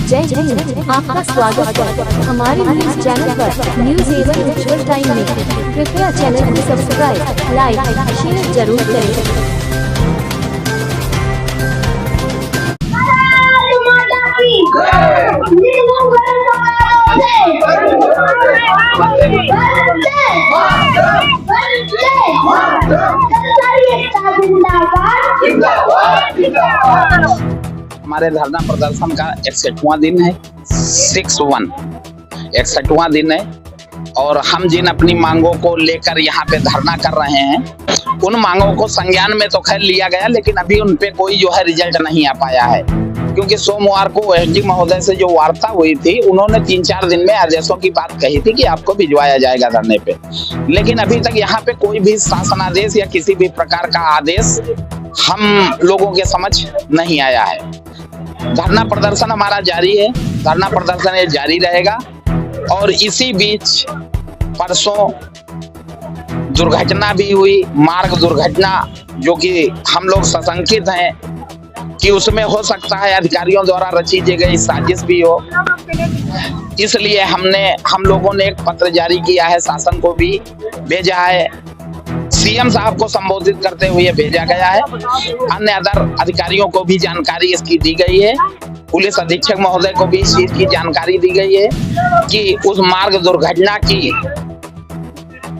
जय हिंद, आपका स्वागत है हमारे न्यूज चैनल पर। न्यूज एवं विजुअल टाइम में कृपया चैनल को सब्सक्राइब, लाइक, शेयर जरूर करें। हमारे धरना प्रदर्शन का 61वां दिन है, 61वां दिन है और हम जिन अपनी मांगों को लेकर यहाँ पे धरना कर रहे हैं उन मांगों को संज्ञान में तो खैर लिया गया, लेकिन अभी उन पे कोई जो है रिजल्ट नहीं आ पाया है। क्योंकि सोमवार को एसडी महोदय से जो वार्ता हुई थी, उन्होंने 3-4 दिन में आदेशों की बात कही थी कि आपको भिजवाया जाएगा धरने पे, लेकिन अभी तक यहाँ पे कोई भी शासनादेश या किसी भी प्रकार का आदेश हम लोगों के समझ नहीं आया है। धरना प्रदर्शन हमारा जारी है, धरना प्रदर्शन ये जारी रहेगा। और इसी बीच परसों दुर्घटना भी हुई, मार्ग दुर्घटना, जो कि हम लोग सशंकित हैं कि उसमें हो सकता है अधिकारियों द्वारा रची गई साजिश भी हो। इसलिए हम लोगों ने एक पत्र जारी किया है, शासन को भी भेजा है, सीएम साहब को संबोधित करते हुए भेजा गया है, अन्य अदर अधिकारियों को भी जानकारी इसकी दी गई है, पुलिस अधीक्षक महोदय को भी इस चीज की जानकारी दी गई है कि उस मार्ग दुर्घटना की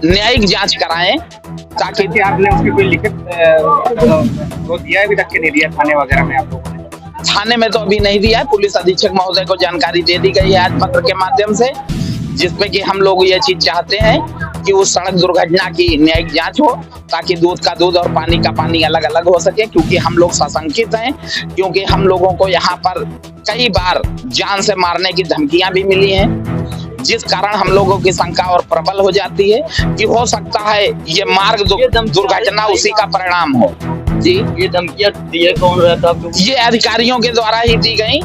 न्यायिक जांच कराएं, ताकि आपने उसकी कोई लिखित वो दिया है, अभी तक के नहीं दिया थाने वगैरह में आप लोगों ने? थाने में तो अभी नहीं दिया है, पुलिस अधीक्षक महोदय को जानकारी दे दी गई है आज पत्र के माध्यम से, जिसमें कि हम लोग ये चीज चाहते हैं कि उस सड़क दुर्घटना की न्यायिक जांच हो, ताकि दूध का दूध और पानी का पानी अलग अलग हो सके। क्योंकि हम लोग सशंकित हैं, क्योंकि हम लोगों को यहाँ पर कई बार जान से मारने की धमकियां भी मिली हैं, जिस कारण हम लोगों की शंका और प्रबल हो जाती है कि हो सकता है ये मार्ग दुर्घटना उसी का परिणाम हो। जी, ये धमकियां दिए कौन रहता? ये अधिकारियों के द्वारा ही दी गई।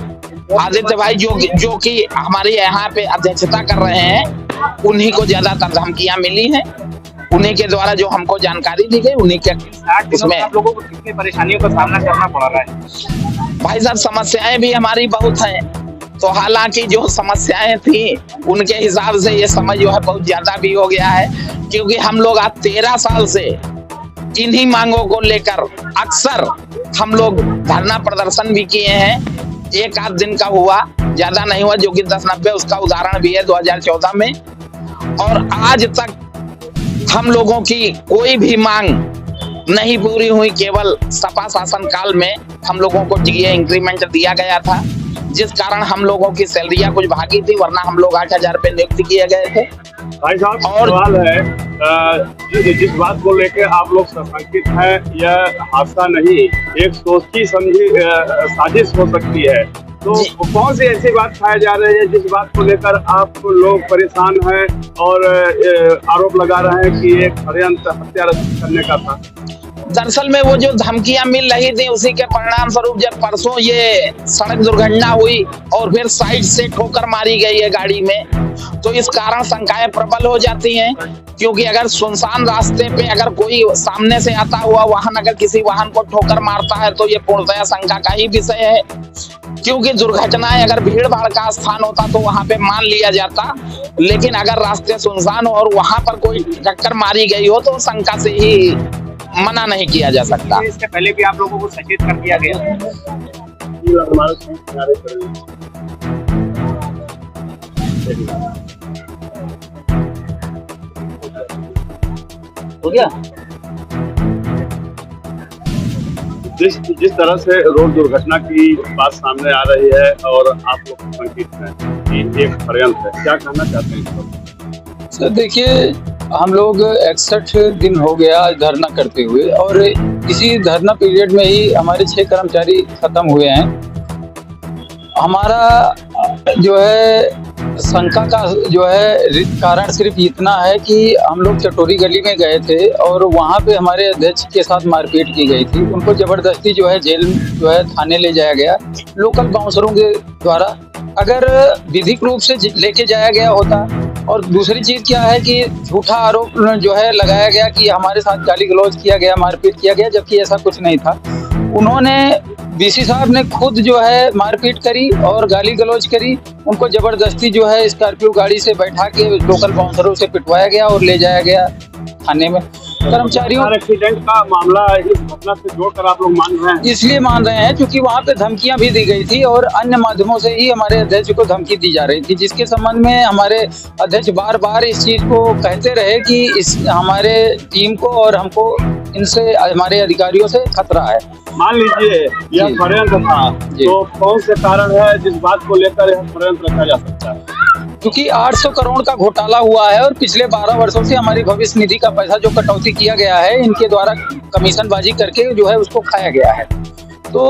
आदित्य भाई जो कि हमारे यहाँ पे अध्यक्षता कर रहे हैं, उन्हीं को ज्यादातर धमकियां मिली हैं, उन्हीं के द्वारा जो हमको जानकारी दी गई, उन्हीं के इसमें आप लोगों को कितनी परेशानियों का सामना करना पड़ रहा है? भाई साहब, समस्याएं भी हमारी बहुत हैं, तो हालांकि जो समस्याएं थी उनके हिसाब से ये समय जो है बहुत ज्यादा भी हो गया है। क्योंकि हम लोग आज 13 साल से इन्हीं मांगों को लेकर अक्सर हम लोग धरना प्रदर्शन भी किए हैं। एक आध दिन का हुआ, ज्यादा नहीं हुआ, जो कि 10-90 उसका उदाहरण भी है 2014 में। और आज तक हम लोगों की कोई भी मांग नहीं पूरी हुई। केवल सपा शासन काल में हम लोगों को टीए इंक्रीमेंट दिया गया था, जिस कारण हम लोगों की सैलरियां कुछ भागी थी, वरना हम लोग 8,000 रुपए नियुक्त किए गए थे। भाई साहब, और सवाल है, जिस बात को लेकर आप लोग सशंकित हैं, यह हादसा नहीं, एक सोची समझी साजिश हो सकती है, तो कौन सी ऐसी बात पाई जा रही है जिस बात को लेकर आप लोग परेशान हैं और आरोप लगा रहे हैं कि एक षड्यंत्र हत्या करने का था? दरअसल में वो जो धमकियां मिल रही थी, उसी के परिणाम स्वरूप जब परसों ये सड़क दुर्घटना हुई और फिर साइड से ठोकर मारी गई है गाड़ी में, तो इस कारण शंकाएं प्रबल हो जाती हैं। क्योंकि अगर सुनसान रास्ते पे अगर कोई सामने से आता हुआ वाहन अगर किसी वाहन को ठोकर मारता है, तो ये पूर्णतः शंका का ही विषय है। क्योंकि दुर्घटनाएं अगर भीड़ भाड़ का स्थान होता तो वहां पे मान लिया जाता, लेकिन अगर रास्ते सुनसान हो और वहां पर कोई टक्कर मारी गई हो, तो शंका से ही मना नहीं किया जा सकता। इससे पहले भी आप लोगों को सचेत कर दिया गया। हो गया। जिस तरह से रोड दुर्घटना की बात सामने आ रही है और आप लोग संकित हैं कि एक षड्यंत्र है, क्या कहना चाहते हैं? सर देखिए, हम लोग 61 दिन हो गया धरना करते हुए, और इसी धरना पीरियड में ही हमारे 6 कर्मचारी खत्म हुए हैं। हमारा जो है शंका का जो है कारण सिर्फ इतना है कि हम लोग चटोरी गली में गए थे और वहाँ पे हमारे अध्यक्ष के साथ मारपीट की गई थी। उनको जबरदस्ती जो है जेल जो है थाने ले जाया गया लोकल बाउंसरों के द्वारा। अगर विधिक रूप से लेके जाया गया होता। और दूसरी चीज क्या है कि झूठा आरोप जो है लगाया गया कि हमारे साथ गाली गलौज किया गया, मारपीट किया गया, जबकि ऐसा कुछ नहीं था। उन्होंने बीसी साहब ने खुद जो है मारपीट करी और गाली गलौज करी। उनको जबरदस्ती जो है स्कॉर्पियो गाड़ी से बैठा के लोकल बाउंसरों से पिटवाया गया और ले जाया गया थाने में। कर्मचारियों एक्सीडेंट का मामला इस घटना से जोड़कर आप लोग मान रहे हैं? इसलिए मान रहे हैं क्योंकि वहाँ पे धमकियां भी दी गई थी और अन्य माध्यमों से ही हमारे अध्यक्ष को धमकी दी जा रही थी, जिसके संबंध में हमारे अध्यक्ष बार बार इस चीज को कहते रहे कि इस हमारे टीम को और हमको इनसे हमारे अधिकारियों से खतरा है। मान लीजिए यह जी। षड्यंत्र था, जी। तो कौन से कारण है जिस बात को लेकर यह षड्यंत्र रखा जा सकता है? क्योंकि 800 करोड़ का घोटाला हुआ है और पिछले 12 वर्षों से हमारी भविष्य निधि का पैसा जो कटौती किया गया है, इनके द्वारा कमीशनबाजी करके जो है उसको खाया गया है। तो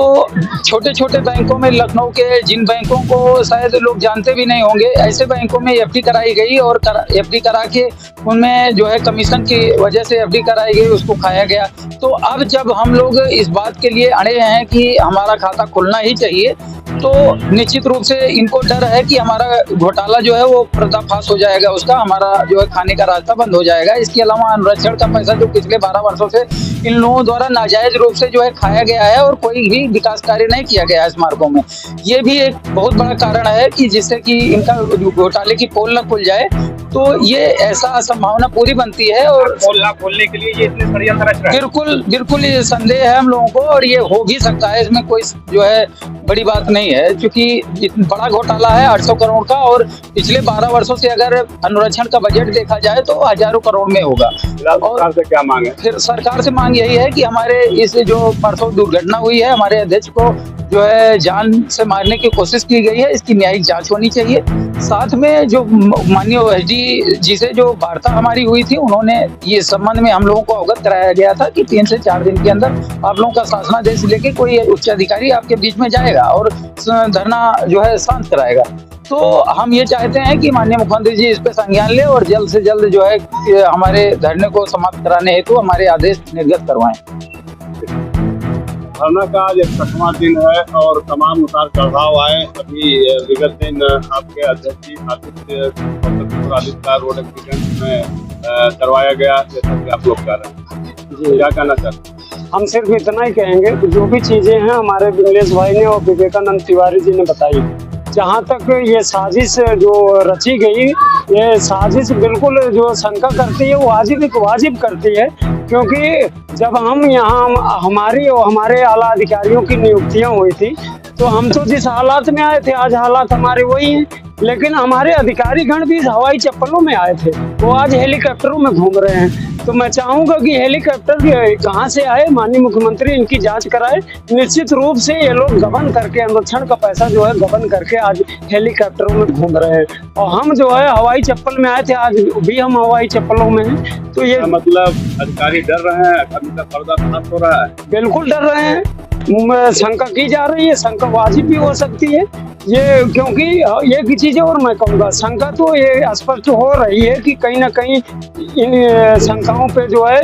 छोटे छोटे बैंकों में, लखनऊ के जिन बैंकों को शायद लोग जानते भी नहीं होंगे, ऐसे बैंकों में एफडी कराई गई और एफडी करा के उनमें जो है कमीशन की वजह से एफडी कराई गई, उसको खाया गया। तो अब जब हम लोग इस बात के लिए अड़े हैं कि हमारा खाता खुलना ही चाहिए, तो निश्चित रूप से इनको डर है कि हमारा घोटाला जो है वो पर्दाफाश हो जाएगा, उसका हमारा जो है खाने का रास्ता बंद हो जाएगा। इसके अलावा अनुरक्षण का पैसा जो पिछले 12 वर्षों से इन लोगों द्वारा नाजायज रूप से जो है खाया गया है और कोई भी विकास कार्य नहीं किया गया है इस मार्गों में, ये भी एक बहुत बड़ा कारण है कि जिससे कि इनका घोटाले की पोल न खुल जाए। तो ये ऐसा संभावना पूरी बनती है और पोल ना खोलने के लिए ये इतने षड्यंत्र रच रहे हैं। बिल्कुल बिल्कुल ये संदेह है हम लोगों को और ये हो भी सकता है, इसमें कोई जो है बड़ी बात नहीं है, क्योंकि बड़ा घोटाला है 800 करोड़ का और पिछले 12 वर्षों से अगर अनुरक्षण का बजट देखा जाए तो हजारों करोड़ में होगा। सरकार से क्या मांग है? फिर सरकार से मांग यही है कि हमारे इस जो परसों दुर्घटना हुई है, हमारे अध्यक्ष को जो है जान से मारने की कोशिश की गई है, इसकी न्यायिक जांच होनी चाहिए। साथ में जो माननीय एसडी जी से जो वार्ता हमारी हुई थी, उन्होंने ये संबंध में हम लोगों को अवगत कराया गया था कि 3 से 4 दिन के अंदर आप लोगों का शासनादेश लेके कोई उच्च अधिकारी आपके बीच में जाएगा और धरना जो है शांत कराएगा। तो हम ये चाहते हैं कि माननीय मुख्यमंत्री जी इस पे संज्ञान ले और जल्द से जल्द जो है हमारे धरने को समाप्त कराने हेतु हमारे आदेश निर्गत करवाएं। धरना का आज 61वां दिन है और तमाम उतार चढ़ाव आए। अभी विगत दिन आपके अध्यक्ष जी आदित्य का रोड एक्सीडेंट में करवाया गया, जैसा कि आप लोग कर रहे हैं, जी क्या कहना चाहते हैं? हम सिर्फ इतना ही कहेंगे कि जो भी चीजें हैं हमारे विमलेश भाई ने और विवेकानंद तिवारी जी ने बताई, जहाँ तक ये साजिश जो रची गई, ये साजिश बिल्कुल जो शंका करती है वो वाजिब करती है, क्योंकि जब हम यहाँ हमारी और हमारे आला अधिकारियों की नियुक्तियां हुई थी तो हम तो जिस हालात में आए थे आज हालात हमारे वही हैं, लेकिन हमारे अधिकारी गण भी हवाई चप्पलों में आए थे, वो आज हेलीकॉप्टरों में घूम रहे हैं। तो मैं चाहूंगा कि हेलीकॉप्टर कहाँ से आए, माननीय मुख्यमंत्री इनकी जांच कराए। निश्चित रूप से ये लोग गबन करके अनुरक्षण का पैसा जो है गबन करके आज हेलीकॉप्टरों में घूम रहे हैं और हम जो है हवाई चप्पल में आए थे, आज भी हम हवाई चप्पलों में हैं। तो ये मतलब अधिकारी डर रहे हैं, अभी तक पर्दाफाश हो रहा है? बिल्कुल डर रहे हैं, शंका की जा रही है, शंका वाजिब भी हो सकती है ये, क्योंकि एक चीज और मैं कहूँगा, शंका तो ये स्पष्ट हो रही है कि कहीं ना कहीं इन शंकाओं पे जो है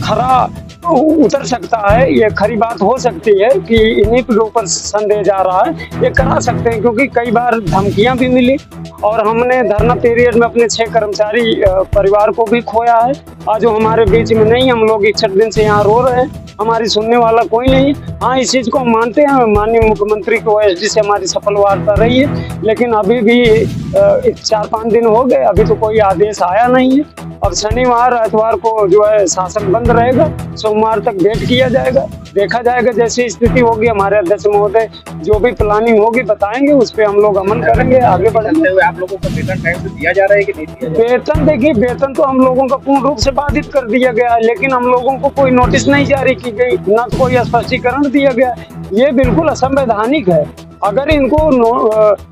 खरा उतर सकता है, ये खरी बात हो सकती है कि इन्हीं के ऊपर संदेह जा रहा है, ये करा सकते हैं, क्योंकि कई बार धमकियां भी मिली और हमने धरना पीरियड में अपने 6 कर्मचारी परिवार को भी खोया है। आज जो हमारे बीच में नहीं, हम लोग 61 दिन से यहाँ रो रहे हैं, हमारी सुनने वाला कोई नहीं। हाँ, इस चीज को हम मानते हैं, माननीय मुख्यमंत्री को एसडी से हमारी सफल वार्ता रही है, लेकिन अभी भी 4-5 दिन हो गए, अभी तो कोई आदेश आया नहीं है। अब शनिवार इतवार को जो है शासन बंद रहेगा, सोमवार तक वेट किया जाएगा, देखा जाएगा जैसी स्थिति होगी। हमारे अध्यक्ष महोदय जो भी प्लानिंग होगी बताएंगे, उस पर हम लोग अमल करेंगे, आगे बढ़ेंगे। आप लोगों को वेतन टाइम से दिया जा रहा है कि नहीं दिया जा रहा है? वेतन देखिए, वेतन तो हम लोगों का पूर्ण रूप से बाधित कर दिया गया है, लेकिन हम लोगों को कोई नोटिस नहीं जारी की गई, न तो कोई स्पष्टीकरण दिया गया। ये बिल्कुल असंवैधानिक है। अगर इनको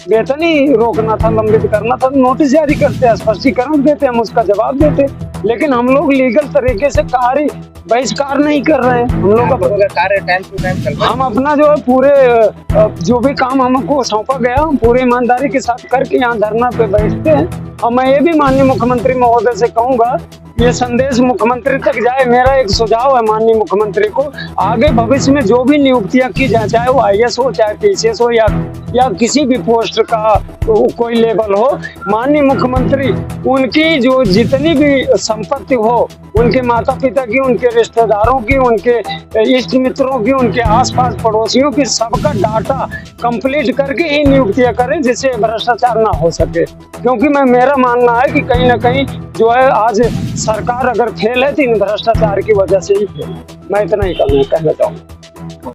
वेतन ही रोकना था, लंबित करना था, तो नोटिस जारी करते, स्पष्टीकरण देते, हम उसका जवाब देते, लेकिन हम लोग लीगल तरीके से कार्य बहिष्कार नहीं कर रहे हैं। हम लोग का कार्य टाइम टू टाइम चल रहा है। हम अपना जो है पूरे जो भी काम हमको सौंपा गया, हम पूरी ईमानदारी के साथ करके यहाँ धरना पे बैठते हैं। और मैं ये भी माननीय मुख्यमंत्री महोदय से कहूँगा ये संदेश मुख्यमंत्री तक जाए। मेरा एक सुझाव है माननीय मुख्यमंत्री को, आगे भविष्य में जो भी नियुक्तियां की जाए, चाहे वो IAS हो, चाहे PCS हो, या किसी भी पोस्ट का तो कोई लेवल हो, माननीय मुख्यमंत्री उनकी जो जितनी भी संपत्ति हो, उनके माता पिता की, उनके रिश्तेदारों की, उनके इष्ट मित्रों की, उनके आसपास पड़ोसियों की, सबका डाटा कंप्लीट करके ही नियुक्तियां करें, जिससे भ्रष्टाचार ना हो सके। क्योंकि मेरा मानना है कि कहीं ना कहीं जो है आज सरकार अगर फेल है तो इन भ्रष्टाचार की वजह से ही फेल। मैं इतना ही कहना चाहूँगा।